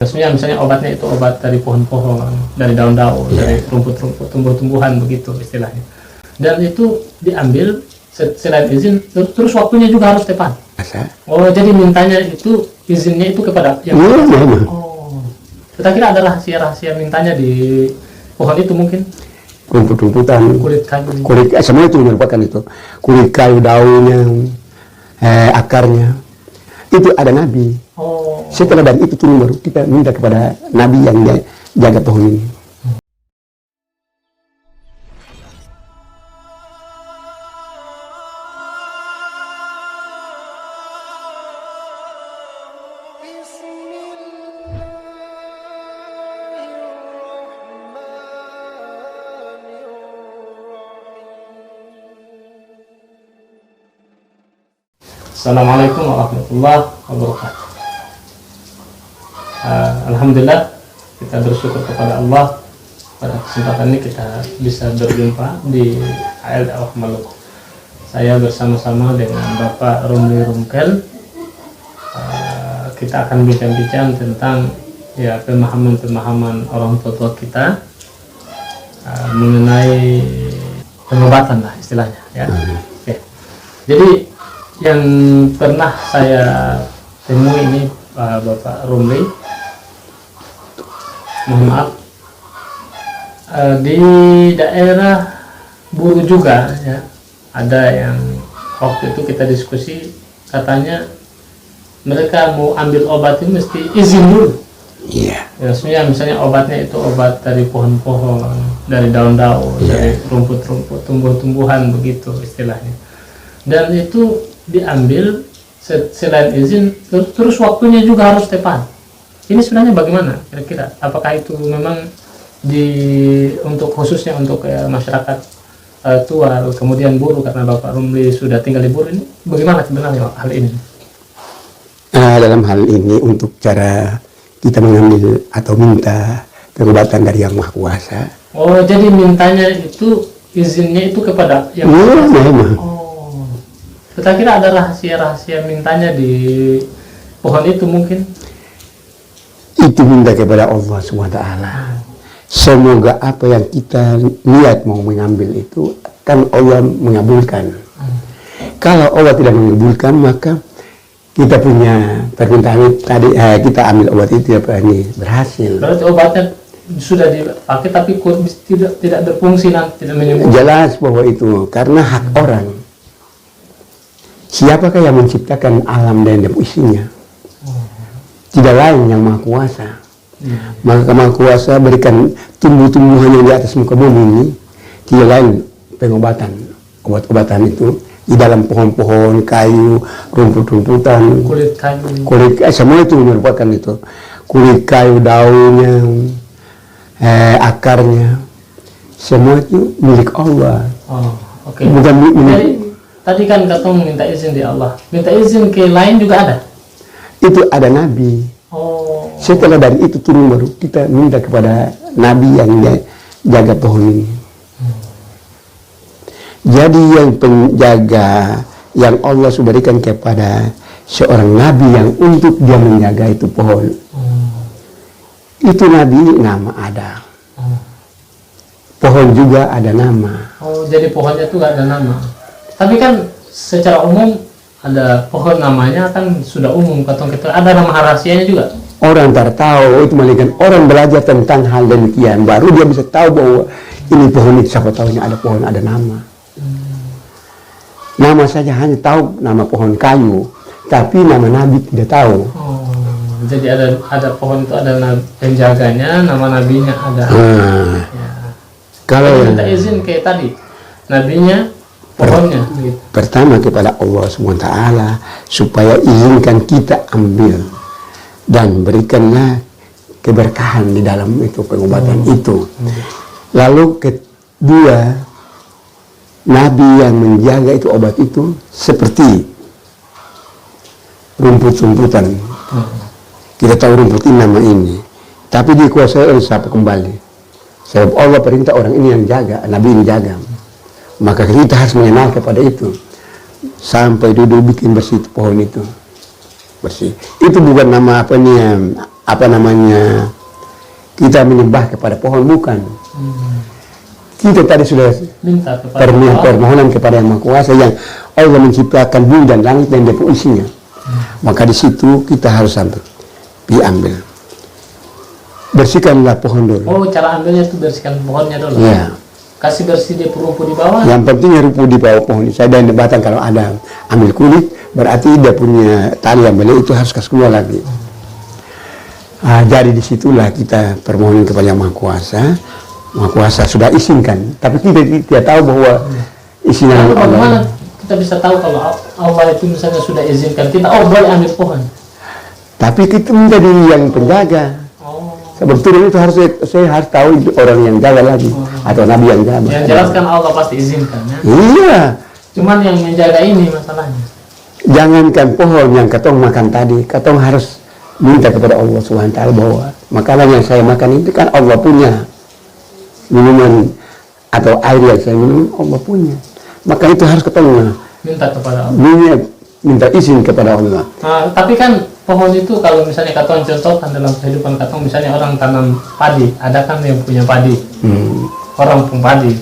Maksudnya misalnya obatnya itu obat dari pohon-pohon, dari daun-daun, dari rumput-rumput, tumbuh-tumbuhan begitu istilahnya. Dan itu diambil selain izin, terus waktunya juga harus tepat. Oh, jadi mintanya itu izinnya itu kepada yang Oh, kita kira ada rahasia-rahasia mintanya di pohon itu mungkin. Rumput-rumputan, kulit kayu, semua itu merupakan itu. Kulit kayu, daunnya, akarnya. Itu ada nabi. Setelah dari itu turun baru kita minta kepada nabi yang jaga pohon ini. Assalamualaikum warahmatullahi wabarakatuh. Alhamdulillah, kita bersyukur kepada Allah pada kesempatan ini kita bisa berjumpa di AL Dakwah Maluku. Saya bersama-sama dengan Bapak Romli Rumkel. Kita akan bincang-bincang tentang pemahaman-pemahaman orang tua kita mengenai pengobatan lah istilahnya ya. Oke. Jadi yang pernah saya temui ini Bapak Romli, mohon maaf, di daerah Buru juga ya, ada yang waktu itu kita diskusi, katanya mereka mau ambil obat itu mesti izin dulu. Iya. Ya, misalnya obatnya itu obat dari pohon-pohon, dari daun-daun, dari rumput-rumput, tumbuh-tumbuhan begitu istilahnya. Dan itu diambil selain izin, terus waktunya juga harus tepat. Ini sebenarnya bagaimana kira-kira? Apakah itu memang untuk khususnya untuk masyarakat tua, kemudian Buru, karena Bapak Romli sudah tinggal di Buru, ini bagaimana sebenarnya hal ini? Dalam hal ini untuk cara kita mengambil atau minta pengobatan dari Yang Maha Kuasa. Oh, jadi mintanya itu izinnya itu kepada Yang Maha Kuasa. Kita kira ada rahasia-rahasia mintanya di pohon itu mungkin. Itu minta kepada Allah SWT. Semoga apa yang kita niat mau mengambil itu kan Allah mengabulkan. Kalau Allah tidak mengabulkan, maka kita punya permintaan tadi, kita ambil obat itu ini berhasil. Berarti obatnya sudah dipakai tapi tidak berfungsi, tidak menyembuhkan. Jelas bahwa itu karena hak orang. Siapakah yang menciptakan alam dan isinya? Tidak lain Yang Maha Kuasa. Maka Maha Kuasa berikan tumbuh-tumbuhan yang di atas muka bumi ini, tidak lain pengobatan. Obat-obatan itu di dalam pohon-pohon, kayu, rumput-rumputan, kulit kayu, semua itu merupakan itu. Kulit kayu, daunnya, akarnya, semua itu milik Allah. Bukan milik. Tadi kan katong minta izin di Allah, minta izin ke lain juga ada? Itu ada nabi. Setelah dari itu turun baru kita minta kepada nabi yang jaga pohon ini. Jadi yang penjaga yang Allah sudah berikan kepada seorang nabi yang untuk dia menjaga itu pohon. Itu nabi nama ada. Pohon juga ada nama. Jadi pohonnya itu gak ada nama. Tapi kan secara umum ada pohon namanya kan sudah umum, ada nama rahasianya juga. Orang tak tahu itu, melainkan orang belajar tentang hal demikian baru dia bisa tahu bahwa ini pohon itu, siapa tahunya ada pohon ada nama. Nama saja hanya tahu nama pohon kayu, tapi nama nabi tidak tahu. Jadi ada pohon itu ada penjaganya, nama nabinya ada. Kalau minta izin kayak tadi, nabinya, pohonnya. Pertama kepada Allah SWT supaya izinkan kita ambil dan berikanlah keberkahan di dalam itu pengobatan itu. Lalu kedua, nabi yang menjaga itu obat itu seperti rumput-rumputan. Kita tahu rumput ini nama ini, tapi dikuasai oleh siapa kembali? Sebab Allah perintah orang ini yang jaga, nabi ini jaga. Maka kita harus mengenal kepada itu sampai duduk bikin bersih pohon itu bersih. Itu bukan nama apa nih apa namanya, kita menyembah kepada pohon, bukan. Kita tadi sudah minta kepada permohonan kepada Yang Maha Kuasa yang Allah menciptakan bumi dan langit dan dia isinya. Maka di situ kita harus sampai diambil. Bersihkanlah pohon dulu. Oh, cara ambilnya itu bersihkan pohonnya dulu. Ya. Kasih bersih dia rumput di bawah. Yang penting rumput di bawah pohon. Saya dan batang kalau ada ambil kulit, berarti dia punya tali yang beli itu harus kasih keluar lagi. Jadi disitulah kita permohonan kepada Yang Maha Kuasa. Maha Kuasa sudah izinkan, tapi kita tidak tahu bahwa isinya Allah. Bagaimana kita bisa tahu kalau Allah itu misalnya sudah izinkan kita, oh boleh ambil pohon? Tapi kita menjadi yang penjaga. Sebetulnya itu harus saya harus tahu itu orang yang jaga lagi atau nabi yang jaga. Yang jelas kan Allah pasti izinkan ya. Iya. Cuman yang menjaga ini masalahnya. Jangankan pohon yang katong makan tadi, katong harus minta kepada Allah SWT bahwa makanan yang saya makan itu kan Allah punya. Minuman atau air yang saya minum Allah punya. Maka itu harus katong minta kepada Allah. Minta izin kepada Allah. Tapi kan pohon itu kalau misalnya katong contohkan dalam kehidupan katong, misalnya orang tanam padi, ada kan yang punya padi, orang pun padi,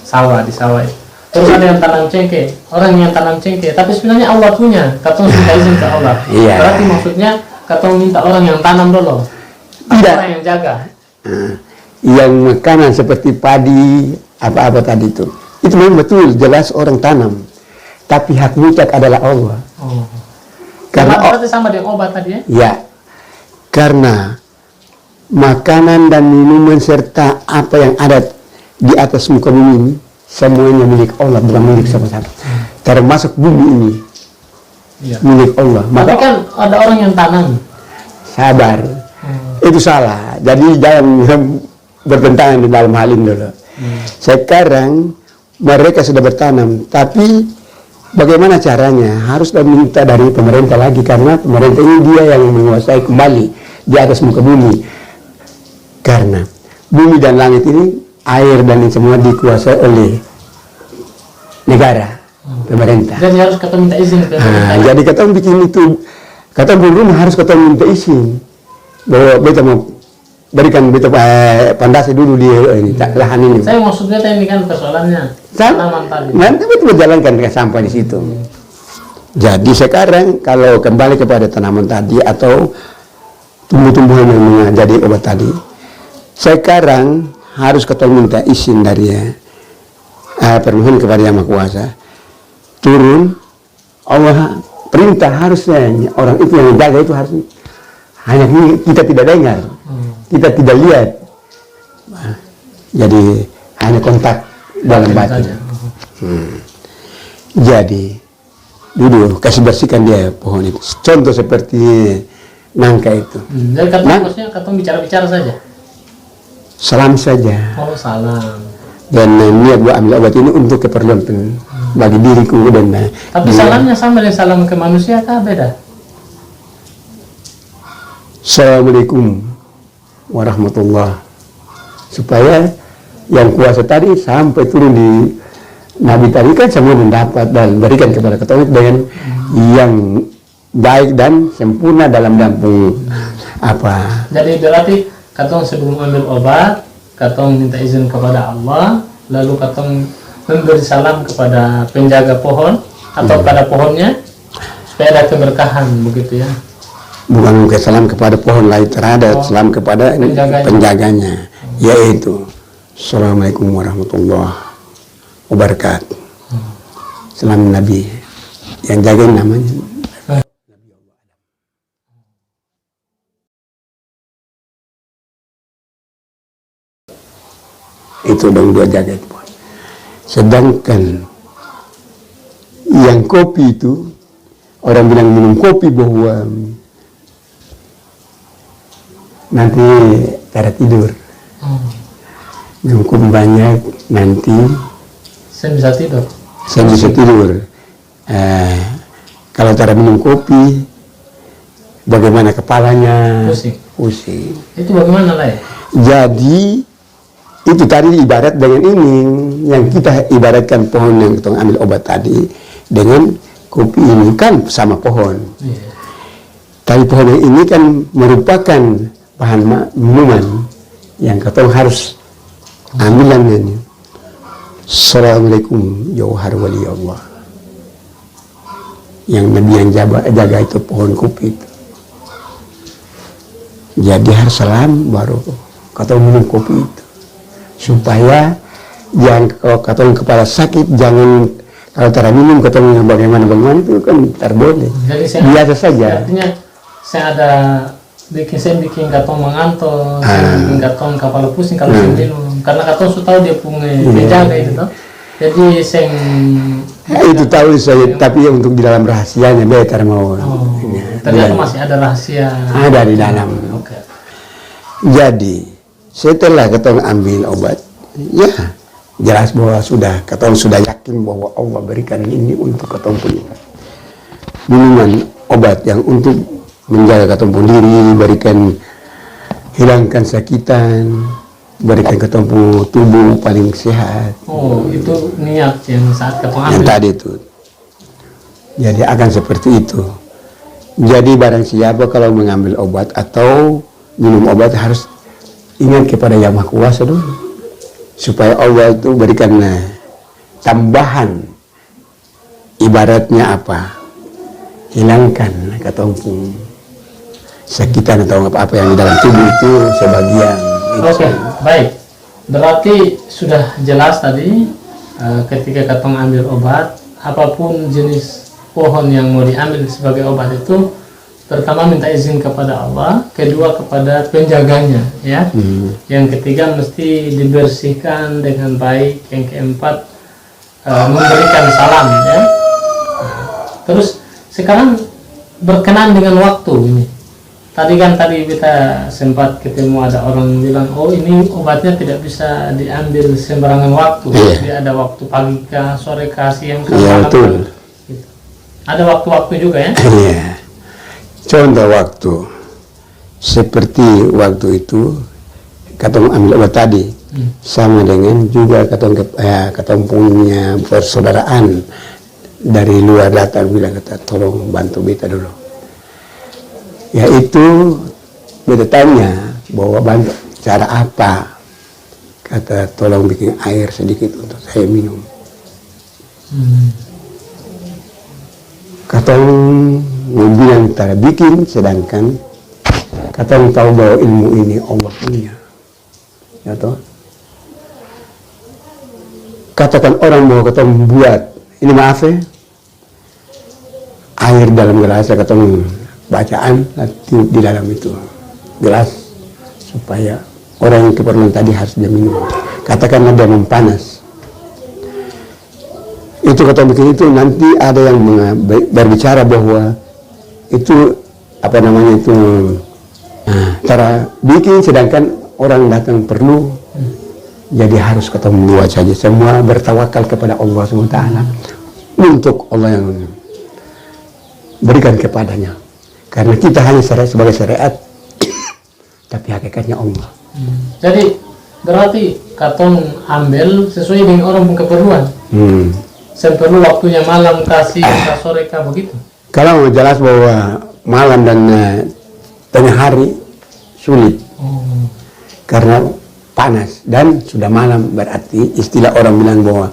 sawah di sawah. Terus ada yang tanam cengkeh, orang yang tanam cengkeh, tapi sebenarnya Allah punya, katong minta izin ke Allah. Berarti maksudnya katong minta orang yang tanam dulu, orang yang jaga. Yang makanan seperti padi, apa-apa tadi itu memang betul, jelas orang tanam. Tapi hak mutlak adalah Allah. Karena berarti sama dengan obat tadi ya? Ya, karena makanan dan minuman serta apa yang ada di atas muka bumi ini semuanya milik Allah, bukan milik siapa-siapa. Termasuk bumi ini milik Allah. Tapi kan ada orang yang tanam. Sabar, itu salah. Jadi jangan bertentangan di dalam hal ini dulu. Sekarang mereka sudah bertanam, tapi bagaimana caranya? Harus minta dari pemerintah lagi, karena pemerintah ini dia yang menguasai kembali di atas muka bumi. Karena bumi dan langit ini, air dan ini semua dikuasai oleh negara, pemerintah. Jadi harus kita minta izin ke pemerintah. Jadi kita bikin itu, kata belum harus kita minta izin bahwa kita mau berikan kita pandasi dulu di lahan ini. Saya maksudnya ini kan persoalannya tanaman tadi. Nanti betul jalankan sampai di situ. Jadi sekarang kalau kembali kepada tanaman tadi atau tumbuh-tumbuhan yang menjadi obat tadi, sekarang harus kita minta izin dari permohonan kepada Yang Maha Kuasa. Turun, Allah perintah harusnya orang itu yang menjaga itu harus hanya kita tidak dengar. Kita tidak lihat, jadi hanya kontak dalam batin. Jadi dulu kasih bersihkan dia pohon itu. Contoh seperti nangka itu. Jadi maksudnya katong bicara-bicara saja. Salam saja. Oh, salam. Dan niat gua ambil obat ini untuk keperluan bagi diriku dan. Tapi salamnya sama dengan salam ke manusia kah beda? Assalamualaikum warahmatullah, supaya yang kuasa tadi sampai turun di Nabi tadi kan semua mendapat dan berikan kepada ketemu dengan yang baik dan sempurna dalam dampung apa. Jadi berarti katong sebelum ambil obat, katong minta izin kepada Allah, lalu katong memberi salam kepada penjaga pohon atau pada pohonnya supaya ada keberkahan begitu ya. Bukan salam kepada pohon lain terhadap salam kepada penjaganya, yaitu Assalamualaikum warahmatullahi wabarakatuh. Salam Nabi yang jagain namanya. Itu dong dua jaga itu. Sedangkan yang kopi itu orang bilang minum kopi bahwa nanti cara tidur. Minum kopi banyak nanti saya bisa tidur. Saya bisa tidur. Kalau cara minum kopi, bagaimana kepalanya pusing. Itu bagaimana lah ya? Jadi itu tadi ibarat dengan ini yang kita ibaratkan pohon yang kita ambil obat tadi dengan kopi ini kan sama pohon. Tapi pohon yang ini kan merupakan bahan minuman yang katong harus ambilan ini. Assalamualaikum jauhar wali Allah. Yang Nabi yang jaga itu pohon kopi itu. Jadi harus salam baru katong minum kopi itu. Supaya yang kalau katong kepala sakit jangan kalau cara minum katong bagaimana itu kan terboleh. Biasa saja. Artinya saya bikin katong mengantuk, saya bikin katong kepala pusing kalau saya minum. Karena katong sudah tahu dia punya penjaga itu toh. Jadi itu tahu saya, tapi untuk di dalam rahasianya better mau. Ternyata masih ada rahasia. Ada di dalam. Okay. Jadi setelah katong ambil obat, ya jelas bahwa katong sudah yakin bahwa Allah berikan ini untuk katong punya minuman obat yang untuk menjaga katong pun diri, berikan hilangkan sakitan, berikan katong pun tubuh paling sehat. Oh, itu niat yang saat katong ambil. Yang tadi itu. Jadi akan seperti itu. Jadi barang siapa kalau mengambil obat atau minum obat harus ingat kepada Yang Maha Kuasa dulu. Supaya Allah itu berikan tambahan. Ibaratnya apa? Hilangkan katong pun sakitan atau apa-apa yang di dalam tubuh itu sebagian. Oke, baik. Berarti sudah jelas tadi ketika katong ambil obat, apapun jenis pohon yang mau diambil sebagai obat itu, pertama minta izin kepada Allah, kedua kepada penjaganya, ya. Yang ketiga mesti dibersihkan dengan baik, yang keempat memberikan salam, ya. Terus sekarang berkenaan dengan waktu ini. Tadi kita sempat ketemu ada orang bilang, oh ini obatnya tidak bisa diambil sembarangan waktu. Dia ada waktu pagi kah, sore kah, siang kah, malam kah. Gitu. Ada waktu-waktu juga ya? Iya. Contoh waktu seperti waktu itu katong ambil obat tadi sama dengan juga katong punya persaudaraan dari luar datang bilang kata tolong bantu beta dulu. Yaitu beta tanya bahwa bantu cara apa, kata tolong bikin air sedikit untuk saya minum. Katong bilang cara bikin, sedangkan katong tahu bahwa ilmu ini Allah punya, ya toh. Katakan orang bahwa katong buat ini, maaf ya, air dalam gelas katong bacaan di dalam itu gelas supaya orang yang keperluan tadi harus dia minum. Katakanlah dia mempanas, itu kata bikin itu nanti ada yang berbicara bahwa itu apa namanya itu cara bikin, sedangkan orang datang perlu. Jadi harus ketemu buat saja, semua bertawakal kepada Allah SWT untuk Allah yang berikan kepadanya. Karena kita hanya sebagai syariat, tapi hakikatnya Allah. Jadi berarti katong ambil sesuai dengan orang keperluan. Saya perlu waktunya malam kasih, sore kah, begitu? Kalau jelas bahwa malam dan tengah hari sulit, karena panas dan sudah malam, berarti istilah orang bilang bahwa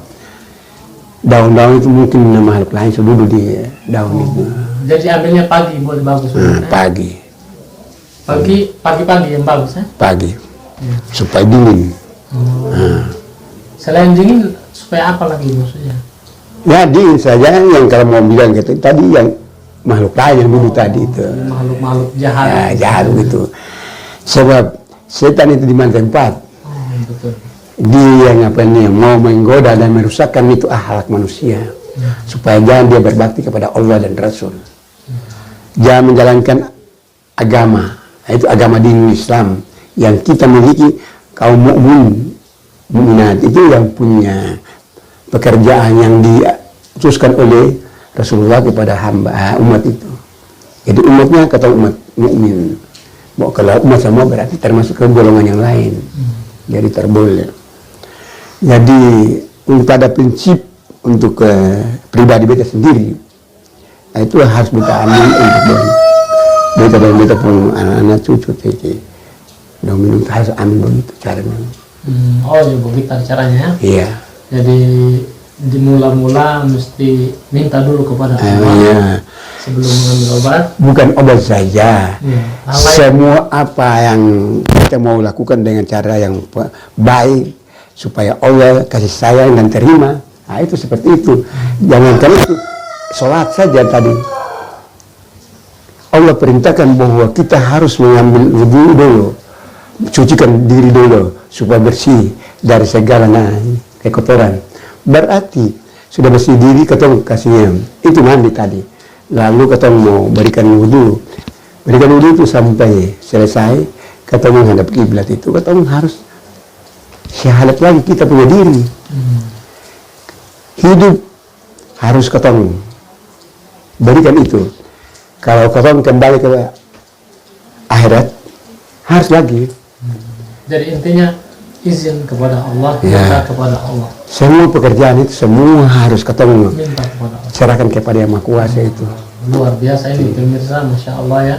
daun-daun itu mungkin makhluk lain sudah duduk di daun itu. Jadi ambilnya pagi boleh bagus. Pagi. Pagi yang bagus ya? Pagi. Supaya dingin. Selain dingin supaya apa lagi maksudnya? Ya dingin saja, yang kalau mau bilang gitu tadi yang makhluk lain yang duduk tadi itu. Makhluk jahat. Ya, jahat itu. Sebab setan itu di mana tempat? Betul. Dia yang mau menggoda dan merusakkan itu akhlak manusia, supaya jangan dia berbakti kepada Allah dan Rasul. Jangan menjalankan agama, itu agama dinul Islam yang kita miliki. Kaum mukminat itu yang punya pekerjaan yang diutuskan oleh Rasulullah kepada hamba umat itu. Jadi umatnya kata umat mukmin. Kalau umat sama berarti termasuk ke golongan yang lain. Jadi terboleh. Jadi pada prinsip untuk pribadi beta sendiri, itu harus kita ambil untuk beta dan beta pun anak-anak cucu tete. Dong minum harus ambil begitu caranya. Oh ya begitu caranya ya. Iya. Jadi di mula-mula mesti minta dulu kepada Allah Iya. sebelum mengambil obat. Bukan obat saja. Iya. Hal lain. Semua apa yang kita mau lakukan dengan cara yang baik supaya Allah kasih sayang dan terima. Nah itu seperti itu. Jangankan itu, sholat saja tadi. Allah perintahkan bahwa kita harus mengambil wudu dulu, cucikan diri dulu supaya bersih dari segala kekotoran. Berarti sudah bersih diri, ketemu kasihnya itu mandi tadi. Lalu ketemu mau berikan wudu itu sampai selesai, ketemu menghadap kiblat itu, ketemu harus syahadat lagi kita punya diri. Hidup harus ketemu berikan itu. Kalau ketemu kembali ke akhirat harus lagi. Jadi intinya izin kepada Allah, minta kepada Allah. Semua pekerjaan itu semua harus ketemu. Minta kepada Allah. Serahkan kepada Yang Maha Kuasa itu. Luar biasa ini pemirsa, Masya Allah ya.